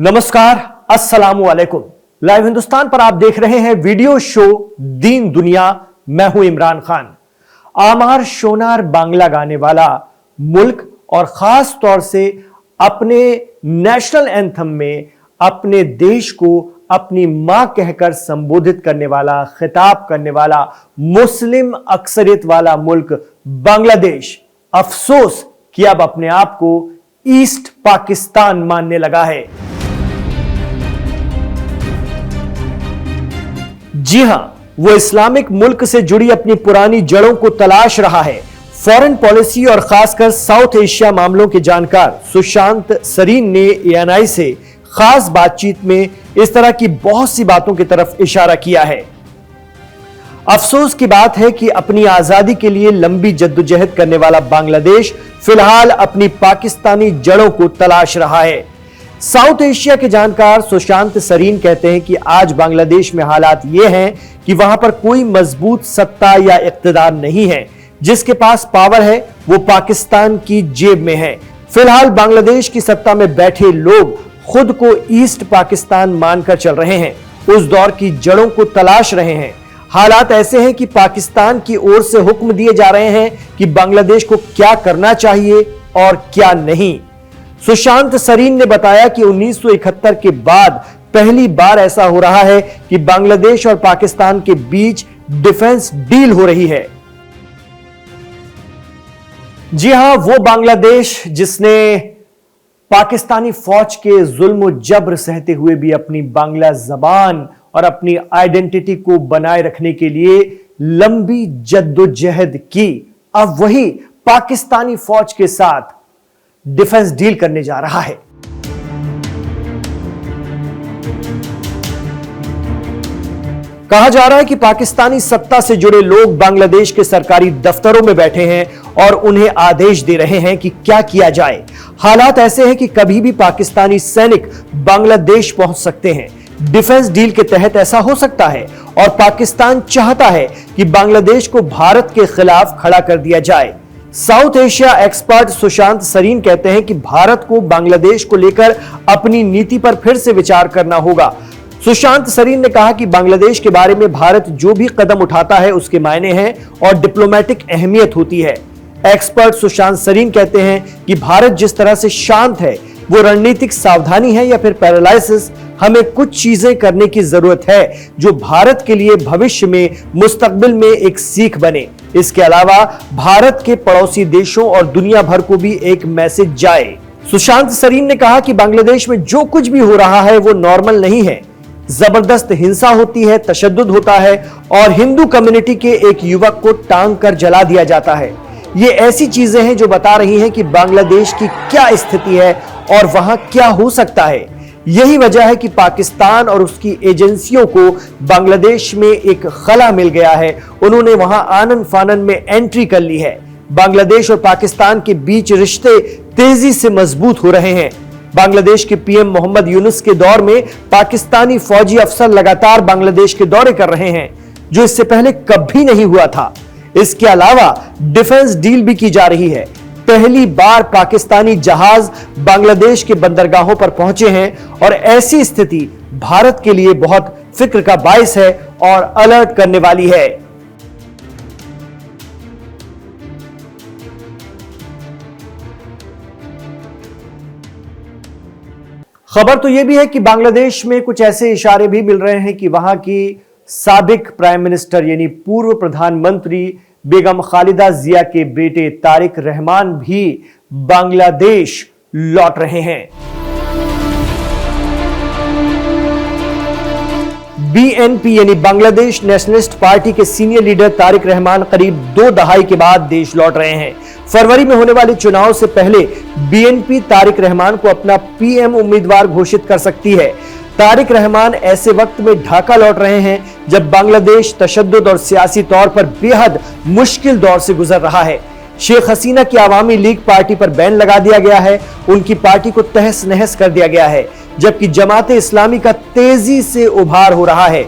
नमस्कार, अस्सलामु अलैकुम। लाइव हिंदुस्तान पर आप देख रहे हैं वीडियो शो दीन दुनिया। मैं हूं इमरान खान। आमार शोनार बांग्ला गाने वाला मुल्क और खास तौर से अपने नेशनल एंथम में अपने देश को अपनी मां कहकर संबोधित करने वाला, खिताब करने वाला मुस्लिम अक्सरियत वाला मुल्क बांग्लादेश अफसोस कि अब अपने आप को ईस्ट पाकिस्तान मानने लगा है। जी हां, वो इस्लामिक मुल्क से जुड़ी अपनी पुरानी जड़ों को तलाश रहा है। फॉरेन पॉलिसी और खासकर साउथ एशिया मामलों के जानकार सुशांत सरीन ने एएनआई से खास बातचीत में इस तरह की बहुत सी बातों की तरफ इशारा किया है। अफसोस की बात है कि अपनी आजादी के लिए लंबी जद्दोजहद करने वाला बांग्लादेश फिलहाल अपनी पाकिस्तानी जड़ों को तलाश रहा है। साउथ एशिया के जानकार सुशांत सरीन कहते हैं कि आज बांग्लादेश में हालात यह हैं कि वहां पर कोई मजबूत सत्ता या इक्तदार नहीं है। जिसके पास पावर है वो पाकिस्तान की जेब में है। फिलहाल बांग्लादेश की सत्ता में बैठे लोग खुद को ईस्ट पाकिस्तान मानकर चल रहे हैं, उस दौर की जड़ों को तलाश रहे हैं। हालात ऐसे हैं कि पाकिस्तान की ओर से हुक्म दिए जा रहे हैं कि बांग्लादेश को क्या करना चाहिए और क्या नहीं। सुशांत सरीन ने बताया कि 1971 के बाद पहली बार ऐसा हो रहा है कि बांग्लादेश और पाकिस्तान के बीच डिफेंस डील हो रही है। जी हां, वो बांग्लादेश जिसने पाकिस्तानी फौज के जुल्म जबर सहते हुए भी अपनी बांग्ला जबान और अपनी आइडेंटिटी को बनाए रखने के लिए लंबी जद्दोजहद की, अब वही पाकिस्तानी फौज के साथ डिफेंस डील करने जा रहा है। कहा जा रहा है कि पाकिस्तानी सत्ता से जुड़े लोग बांग्लादेश के सरकारी दफ्तरों में बैठे हैं और उन्हें आदेश दे रहे हैं कि क्या किया जाए। हालात ऐसे हैं कि कभी भी पाकिस्तानी सैनिक बांग्लादेश पहुंच सकते हैं। डिफेंस डील के तहत ऐसा हो सकता है और पाकिस्तान चाहता है कि बांग्लादेश को भारत के खिलाफ खड़ा कर दिया जाए। South Asia expert Sushant Sareen कहते हैं कि भारत को बांग्लादेश को लेकर अपनी नीति पर फिर से विचार करना होगा। सुशांत सरीन ने कहा कि बांग्लादेश के बारे में भारत जो भी कदम उठाता है उसके मायने हैं और डिप्लोमेटिक अहमियत होती है। एक्सपर्ट सुशांत सरीन कहते हैं कि भारत जिस तरह से शांत है वो रणनीतिक सावधानी है या फिर पैरालाइसिस। हमें कुछ चीजें करने की जरूरत है जो भारत के लिए भविष्य में, मुस्तकबिल में एक सीख बने। इसके अलावा भारत के पड़ोसी देशों और दुनिया भर को भी एक मैसेज जाए। सुशांत सरीन ने कहा कि बांग्लादेश में जो कुछ भी हो रहा है वो नॉर्मल नहीं है। जबरदस्त हिंसा होती है, तशद्दुद होता है और हिंदू कम्युनिटी के एक युवक को टांग कर जला दिया जाता है। ये ऐसी चीजें हैं जो बता रही हैं कि बांग्लादेश की क्या स्थिति है और वहां क्या हो सकता है। यही वजह है कि पाकिस्तान और उसकी एजेंसियों को बांग्लादेश में एक खला मिल गया है। उन्होंने वहां आनन फानन में एंट्री कर ली है। बांग्लादेश और पाकिस्तान के बीच रिश्ते तेजी से मजबूत हो रहे हैं। बांग्लादेश के पीएम मोहम्मद यूनुस के दौर में पाकिस्तानी फौजी अफसर लगातार बांग्लादेश के दौरे कर रहे हैं, जो इससे पहले कभी नहीं हुआ था। इसके अलावा डिफेंस डील भी की जा रही है। पहली बार पाकिस्तानी जहाज बांग्लादेश के बंदरगाहों पर पहुंचे हैं और ऐसी स्थिति भारत के लिए बहुत फिक्र का बायस है और अलर्ट करने वाली है। खबर तो यह भी है कि बांग्लादेश में कुछ ऐसे इशारे भी मिल रहे हैं कि वहां की साबिक प्राइम मिनिस्टर यानी पूर्व प्रधानमंत्री बेगम खालिदा जिया के बेटे तारिक रहमान भी बांग्लादेश लौट रहे हैं। बीएनपी यानी बांग्लादेश नेशनलिस्ट पार्टी के सीनियर लीडर तारिक रहमान करीब 2 दहाई के बाद देश लौट रहे हैं। फरवरी में होने वाले चुनाव से पहले बीएनपी तारिक रहमान को अपना पीएम उम्मीदवार घोषित कर सकती है। तारिक रहमान ऐसे वक्त में ढाका लौट रहे हैं जब बांग्लादेश तशद्दुद और सियासी तौर पर बेहद मुश्किल दौर से गुजर रहा है। शेख हसीना की आवामी लीग पार्टी पर बैन लगा दिया गया है, उनकी पार्टी को तहस नहस कर दिया गया है, जबकि जमात इस्लामी का तेजी से उभार हो रहा है।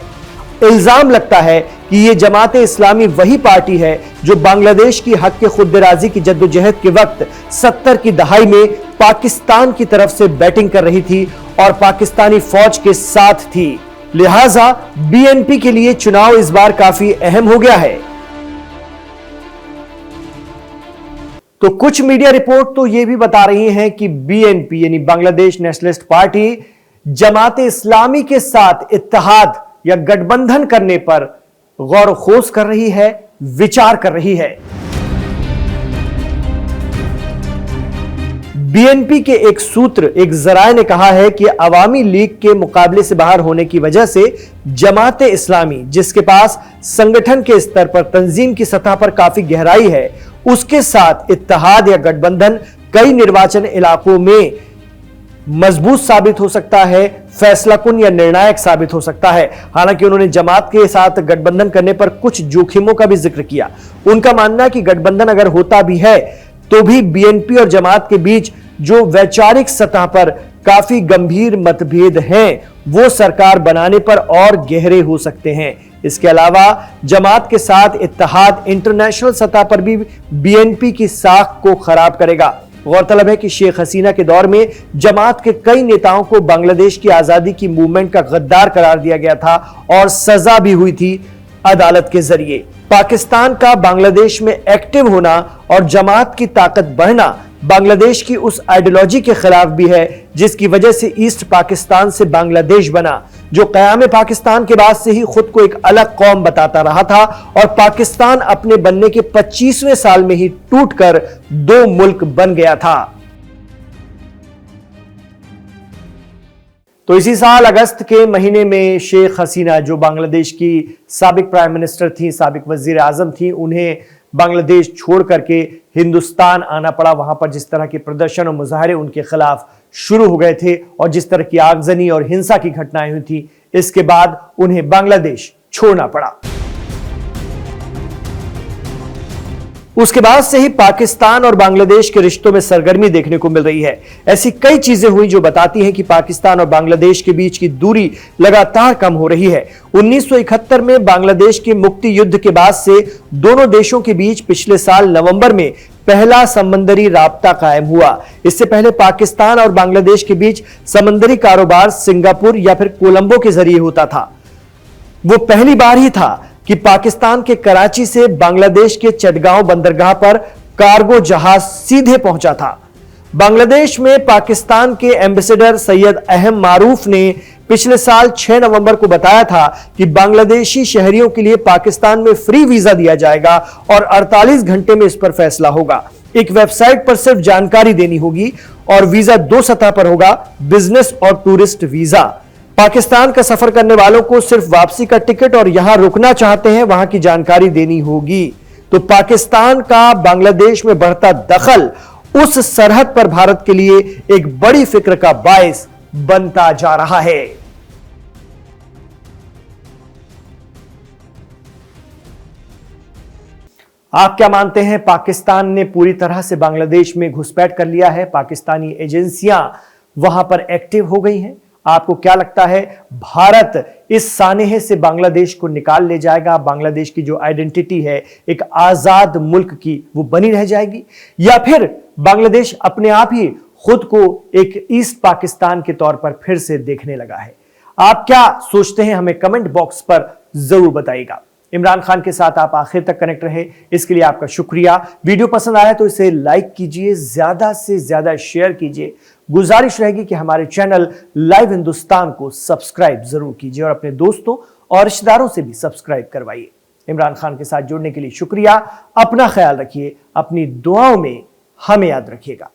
इल्जाम लगता है कि ये जमात इस्लामी वही पार्टी है जो बांग्लादेश की हक के खुदराजी की जद्दोजहद के वक्त 70 की दहाई में पाकिस्तान की तरफ से बैटिंग कर रही थी और पाकिस्तानी फौज के साथ थी। लिहाजा बीएनपी के लिए चुनाव इस बार काफी अहम हो गया है। तो कुछ मीडिया रिपोर्ट तो यह भी बता रही हैं कि बीएनपी यानी बांग्लादेश नेशनलिस्ट पार्टी जमात इस्लामी के साथ इत्तेहाद या गठबंधन करने पर गौर खोज कर रही है, विचार कर रही है। बीएनपी के एक सूत्र, एक जराये ने कहा है कि अवामी लीग के मुकाबले से बाहर होने की वजह से जमात इस्लामी, जिसके पास संगठन के स्तर पर, तंजीम की सतह पर काफी गहराई है, उसके साथ इत्तेहाद या गठबंधन कई निर्वाचन इलाकों में मजबूत साबित हो सकता है, फैसलाकुन या निर्णायक साबित हो सकता है। हालांकि उन्होंने जमात के साथ गठबंधन करने पर कुछ जोखिमों का भी जिक्र किया। उनका मानना है कि गठबंधन अगर होता भी है तो भी बीएनपी और जमात के बीच जो वैचारिक सतह पर काफी गंभीर मतभेद हैं, वो सरकार बनाने पर और गहरे हो सकते हैं। इसके अलावा जमात के साथ इत्तेहाद इंटरनेशनल सतह पर भी बीएनपी की साख को खराब करेगा। गौरतलब है कि शेख हसीना के दौर में जमात के कई नेताओं को बांग्लादेश की आजादी की मूवमेंट का गद्दार करार दिया गया था और सजा भी हुई थी अदालत के जरिए। पाकिस्तान का बांग्लादेश में एक्टिव होना और जमात की ताकत बढ़ना बांग्लादेश की उस आइडियोलॉजी के खिलाफ भी है जिसकी वजह से ईस्ट पाकिस्तान से बांग्लादेश बना, जो क़याम पाकिस्तान के बाद से ही खुद को एक अलग कौम बताता रहा था और पाकिस्तान अपने बनने के 25वें साल में ही टूटकर 2 मुल्क बन गया था। तो इसी साल अगस्त के महीने में शेख हसीना, जो बांग्लादेश की साबिक प्राइम मिनिस्टर थी, साबिक वजीर आजम थी, उन्हें बांग्लादेश छोड़ करके हिंदुस्तान आना पड़ा। वहां पर जिस तरह के प्रदर्शन और मुजाहरे उनके खिलाफ शुरू हो गए थे और जिस तरह की आगजनी और हिंसा की घटनाएं हुई थी, इसके बाद उन्हें बांग्लादेश छोड़ना पड़ा। उसके बाद से ही पाकिस्तान और बांग्लादेश के रिश्तों में सरगर्मी देखने को मिल रही है। ऐसी कई चीजें हुई जो बताती हैं कि पाकिस्तान और बांग्लादेश के बीच की दूरी लगातार कम हो रही है। 1971 में बांग्लादेश के मुक्ति युद्ध के बाद से दोनों देशों के बीच पिछले साल नवंबर में पहला समंदरी राब्ता कायम हुआ। इससे पहले पाकिस्तान और बांग्लादेश के बीच समंदरी कारोबार सिंगापुर या फिर कोलंबो के जरिए होता था। वो पहली बार ही था कि पाकिस्तान के कराची से बांग्लादेश के चटगांव बंदरगाह पर कार्गो जहाज सीधे पहुंचा था। बांग्लादेश में पाकिस्तान के एम्बेसडर सैयद अहम मारूफ ने पिछले साल 6 नवंबर को बताया था कि बांग्लादेशी शहरियों के लिए पाकिस्तान में फ्री वीजा दिया जाएगा और 48 घंटे में इस पर फैसला होगा। एक वेबसाइट पर सिर्फ जानकारी देनी होगी और वीजा 2 सतह पर होगा, बिजनेस और टूरिस्ट वीजा। पाकिस्तान का सफर करने वालों को सिर्फ वापसी का टिकट और यहां रुकना चाहते हैं वहां की जानकारी देनी होगी। तो पाकिस्तान का बांग्लादेश में बढ़ता दखल उस सरहद पर भारत के लिए एक बड़ी फिक्र का बायस बनता जा रहा है। आप क्या मानते हैं? पाकिस्तान ने पूरी तरह से बांग्लादेश में घुसपैठ कर लिया है, पाकिस्तानी एजेंसियां वहां पर एक्टिव हो गई हैं। आपको क्या लगता है, भारत इस सानेहे से बांग्लादेश को निकाल ले जाएगा? बांग्लादेश की जो आइडेंटिटी है एक आजाद मुल्क की, वो बनी रह जाएगी, या फिर बांग्लादेश अपने आप ही खुद को एक ईस्ट पाकिस्तान के तौर पर फिर से देखने लगा है? आप क्या सोचते हैं, हमें कमेंट बॉक्स पर जरूर बताइएगा। इमरान खान के साथ आप आखिर तक कनेक्ट रहे, इसके लिए आपका शुक्रिया। वीडियो पसंद आया तो इसे लाइक कीजिए, ज्यादा से ज्यादा शेयर कीजिए। गुजारिश रहेगी कि हमारे चैनल लाइव हिंदुस्तान को सब्सक्राइब जरूर कीजिए और अपने दोस्तों और रिश्तेदारों से भी सब्सक्राइब करवाइए। इमरान खान के साथ जुड़ने के लिए शुक्रिया। अपना ख्याल रखिए, अपनी दुआओं में हमें याद रखिएगा।